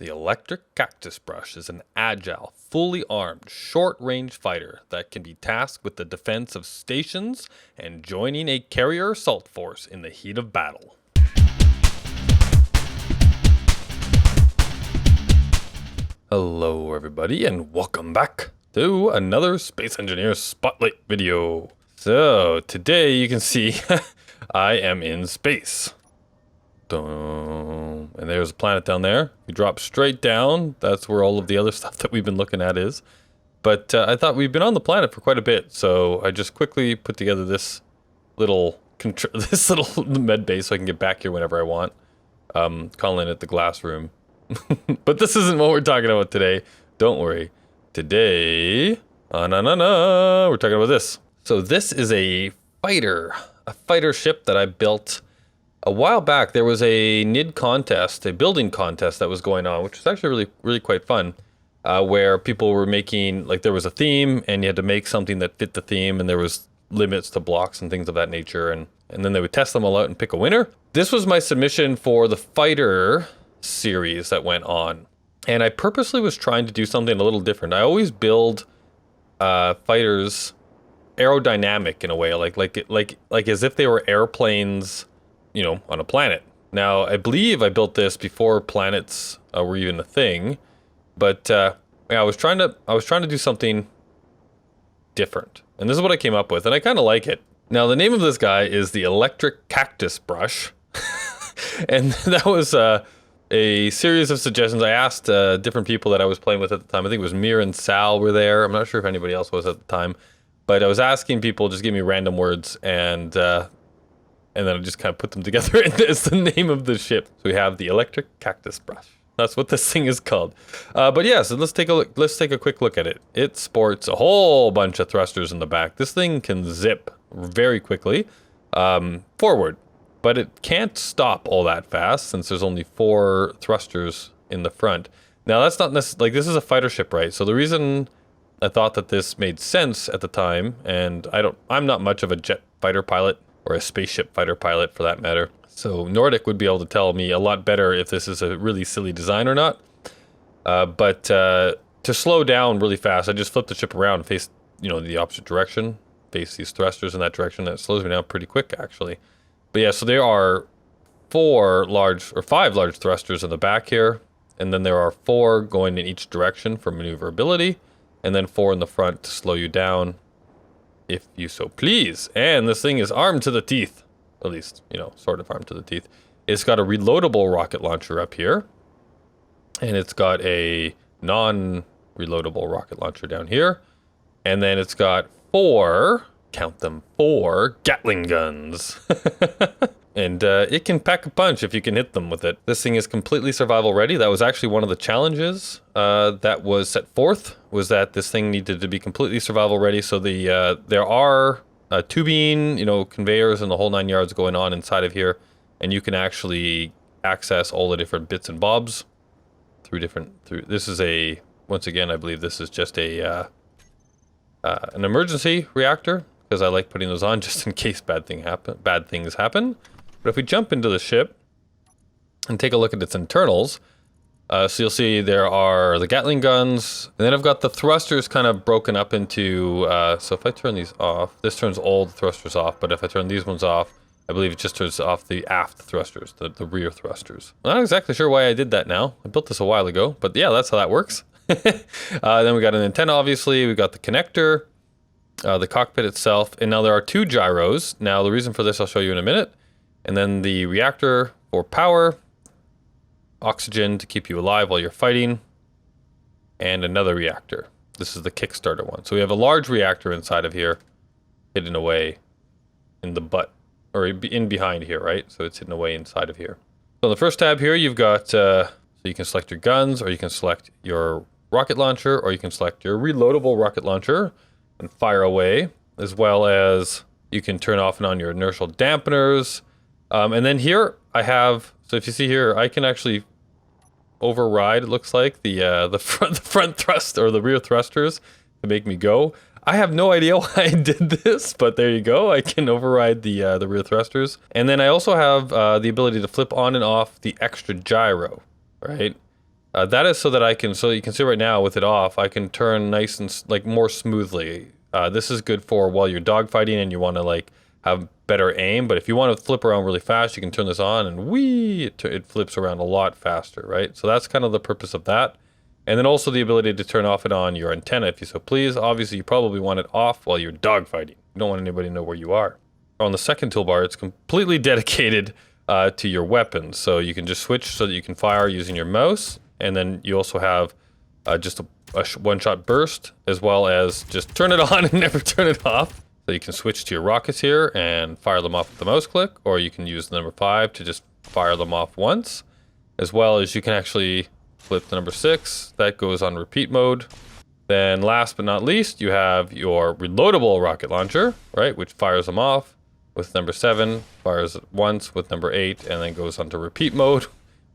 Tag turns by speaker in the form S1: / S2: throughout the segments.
S1: The Electric Cactus Brush is an agile, fully armed, short-range fighter that can be tasked with the defense of stations and joining a carrier assault force in the heat of battle. Hello everybody and welcome back to another Space Engineer Spotlight video. So today you can see I am in space. Dun. And there's a planet down there. We drop straight down. That's where all of the other stuff that we've been looking at is. But I thought we've been on the planet for quite a bit, so I just quickly put together this little med base so I can get back here whenever I want. Calling it the glass room. But this isn't what we're talking about today. Don't worry. Today, we're talking about this. So this is a fighter ship that I built a while back. There was a NID contest, a building contest that was going on, which was actually really quite fun, where people were making, like, there was a theme and you had to make something that fit the theme, and there was limits to blocks and things of that nature, and then they would test them all out and pick a winner. This was my submission for the fighter series that went on, and I purposely was trying to do something a little different. I always build fighters aerodynamic in a way, like as if they were airplanes, you know, on a planet. Now, I believe I built this before planets were even a thing, but yeah, I was trying to do something different, and this is what I came up with, and I kind of like it. Now, the name of this guy is the Electric Cactus Brush, and that was a series of suggestions. I asked different people that I was playing with at the time. I think it was Mir and Sal were there. I'm not sure if anybody else was at the time, but I was asking people just give me random words, and then I just kind of put them together, and it's the name of the ship. So we have the Electric Cactus Brush. That's what this thing is called. But yeah, so let's take a look. Let's take a quick look at it. It sports a whole bunch of thrusters in the back. This thing can zip very quickly forward, but it can't stop all that fast since there's only 4 thrusters in the front. Now, that's not necessarily, like, this is a fighter ship, right? So the reason I thought that this made sense at the time, and I'm not much of a jet fighter pilot, or a spaceship fighter pilot for that matter. So Nordic would be able to tell me a lot better if this is a really silly design or not. But to slow down really fast, I just flip the ship around and face, you know, the opposite direction, face these thrusters in that direction. That slows me down pretty quick, actually. But yeah, so there are 5 large thrusters in the back here, and then there are 4 going in each direction for maneuverability, and then 4 in the front to slow you down, if you so please. And this thing is armed to the teeth, at least, you know, sort of armed to the teeth. It's got a reloadable rocket launcher up here, and it's got a non-reloadable rocket launcher down here, and then it's got 4, count them, 4 Gatling guns. And it can pack a punch if you can hit them with it. This thing is completely survival ready. That was actually one of the challenges that was set forth, was that this thing needed to be completely survival ready. So there are tubing, you know, conveyors and the whole 9 yards going on inside of here, and you can actually access all the different bits and bobs through. This is once again, I believe this is just an emergency reactor, because I like putting those on just in case bad things happen. But if we jump into the ship and take a look at its internals, so you'll see there are the Gatling guns, and then I've got the thrusters kind of broken up into, so if I turn these off, this turns all the thrusters off, but if I turn these ones off, I believe it just turns off the aft thrusters, the rear thrusters. I'm not exactly sure why I did that now. I built this a while ago, but yeah, that's how that works. Then we got an antenna, obviously. We got the connector, the cockpit itself, and now there are 2 gyros. Now, the reason for this I'll show you in a minute. And then the reactor for power, oxygen to keep you alive while you're fighting, and another reactor. This is the Kickstarter one. So we have a large reactor inside of here, hidden away in the butt, or in behind here, right? So it's hidden away inside of here. So in the first tab here, you've got, so you can select your guns, or you can select your rocket launcher, or you can select your reloadable rocket launcher and fire away, as well as you can turn off and on your inertial dampeners. And then here I have, so if you see here, I can actually override, it looks like, the front thrust or the rear thrusters to make me go. I have no idea why I did this, but there you go. I can override the rear thrusters. And then I also have the ability to flip on and off the extra gyro, right? That is so that I can, so you can see right now with it off, I can turn nice and like more smoothly. This is good for while you're dogfighting and you want to like have better aim. But if you want to flip around really fast, you can turn this on and it flips around a lot faster, right? So that's kind of the purpose of that. And then also the ability to turn off and on your antenna if you so please. Obviously, you probably want it off while you're dogfighting. You don't want anybody to know where you are. On the second toolbar, it's completely dedicated to your weapons. So you can just switch so that you can fire using your mouse. And then you also have just a one-shot burst, as well as just turn it on and never turn it off. So you can switch to your rockets here and fire them off with the mouse click, or you can use the number 5 to just fire them off once. As well as you can actually flip to number 6. That goes on repeat mode. Then last but not least, you have your reloadable rocket launcher, right, which fires them off with number 7, fires once with number 8, and then goes onto repeat mode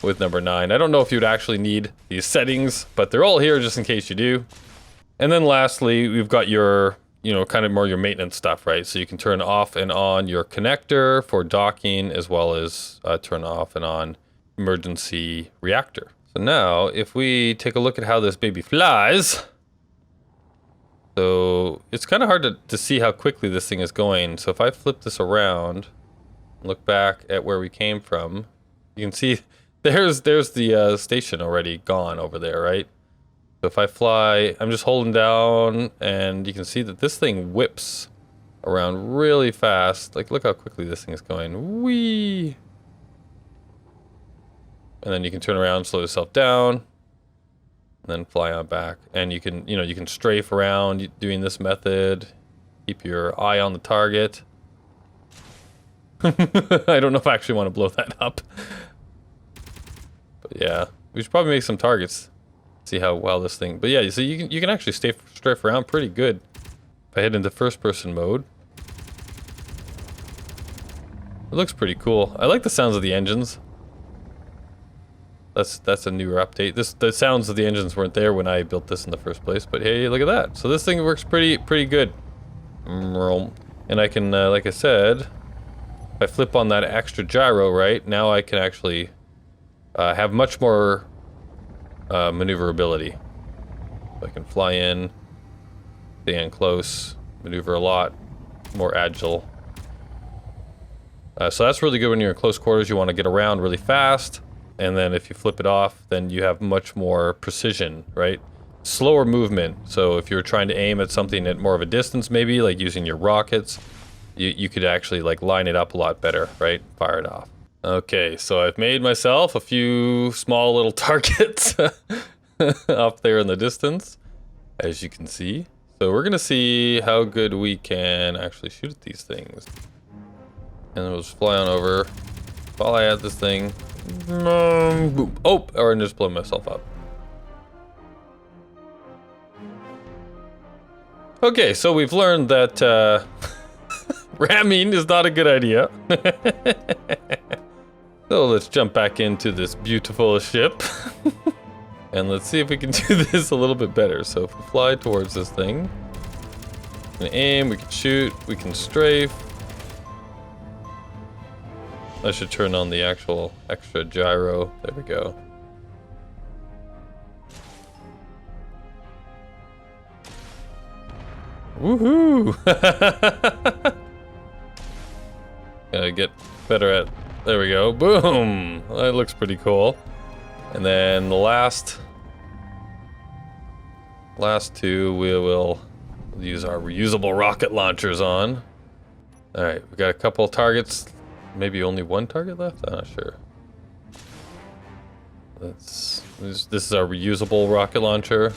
S1: with number 9. I don't know if you'd actually need these settings, but they're all here just in case you do. And then lastly, we've got your, kind of more your maintenance stuff, right? So you can turn off and on your connector for docking, as well as turn off and on emergency reactor. So now, if we take a look at how this baby flies, so it's kind of hard to see how quickly this thing is going. So if I flip this around, look back at where we came from, you can see there's the station already gone over there, right? So if I fly, I'm just holding down, and you can see that this thing whips around really fast. Like, look how quickly this thing is going. Whee! And then you can turn around, slow yourself down, and then fly on back. And you can, you can strafe around doing this method. Keep your eye on the target. I don't know if I actually want to blow that up. But yeah, we should probably make some targets. See how well this thing. But yeah, so you can actually strafe around pretty good. If I head into first person mode, it looks pretty cool. I like the sounds of the engines. That's a newer update. The sounds of the engines weren't there when I built this in the first place. But hey, look at that. So this thing works pretty good. And I can, like I said, if I flip on that extra gyro, right, now I can actually have much more maneuverability. So I can fly in, stay in close, maneuver a lot more agile. So that's really good when you're in close quarters. You want to get around really fast. And then if you flip it off, then you have much more precision, right? Slower movement. So if you're trying to aim at something at more of a distance, maybe like using your rockets, you could actually like line it up a lot better, right? Fire it off. Okay, so I've made myself a few small little targets up there in the distance, as you can see. So we're gonna see how good we can actually shoot at these things. And we'll just fly on over, while I add this thing. Boom. Oh, or I just blow myself up. Okay, so we've learned that ramming is not a good idea. So let's jump back into this beautiful ship. And let's see if we can do this a little bit better. So if we fly towards this thing, we can aim, we can shoot, we can strafe. I should turn on the actual extra gyro. There we go. Woohoo! Gotta get better at. There we go. Boom! That looks pretty cool. And then the last two we will use our reusable rocket launchers on. All right, we got a couple of targets. Maybe only one target left? I'm not sure. This is our reusable rocket launcher.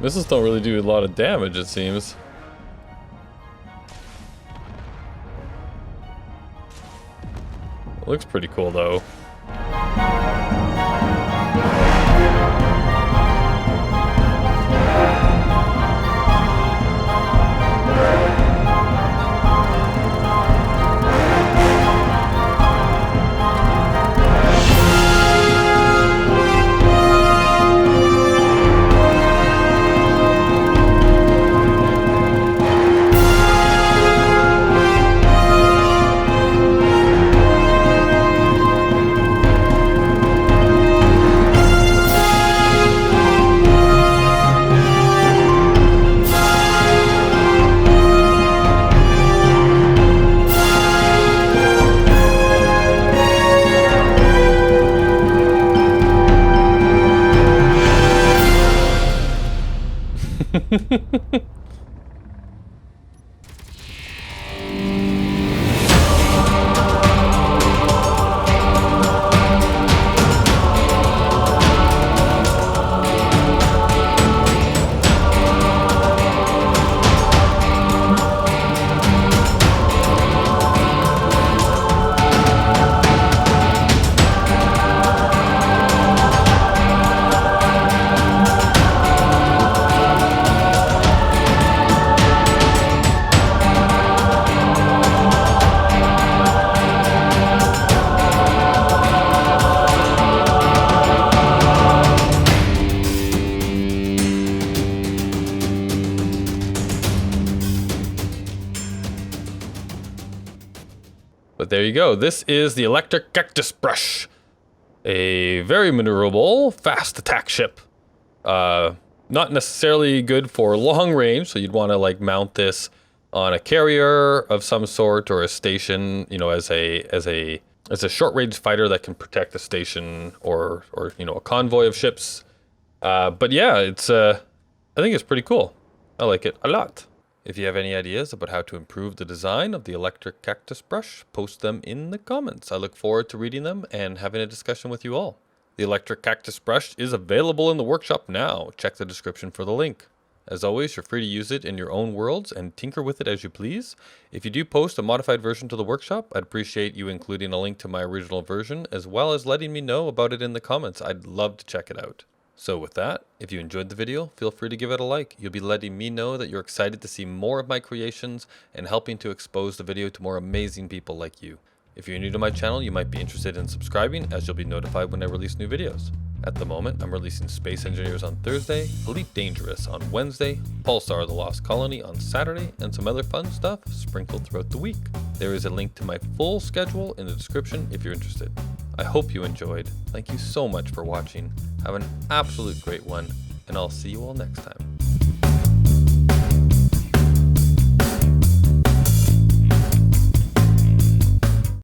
S1: Missiles don't really do a lot of damage, it seems. It looks pretty cool though. But there you go. This is the Electric Cactus Brush. A very maneuverable, fast attack ship. Not necessarily good for long range, so you'd want to like mount this on a carrier of some sort or a station, you know, as a short range fighter that can protect a station or you know, a convoy of ships. But yeah, it's I think it's pretty cool. I like it a lot. If you have any ideas about how to improve the design of the Electric Cactus Brush, post them in the comments. I look forward to reading them and having a discussion with you all. The Electric Cactus Brush is available in the workshop now. Check the description for the link. As always, you're free to use it in your own worlds and tinker with it as you please. If you do post a modified version to the workshop, I'd appreciate you including a link to my original version, as well as letting me know about it in the comments. I'd love to check it out. So with that, if you enjoyed the video, feel free to give it a like. You'll be letting me know that you're excited to see more of my creations and helping to expose the video to more amazing people like you. If you're new to my channel, you might be interested in subscribing, as you'll be notified when I release new videos. At the moment, I'm releasing Space Engineers on Thursday, Elite Dangerous on Wednesday, Pulsar the Lost Colony on Saturday, and some other fun stuff sprinkled throughout the week. There is a link to my full schedule in the description if you're interested. I hope you enjoyed. Thank you so much for watching. Have an absolute great one, and I'll see you all next time.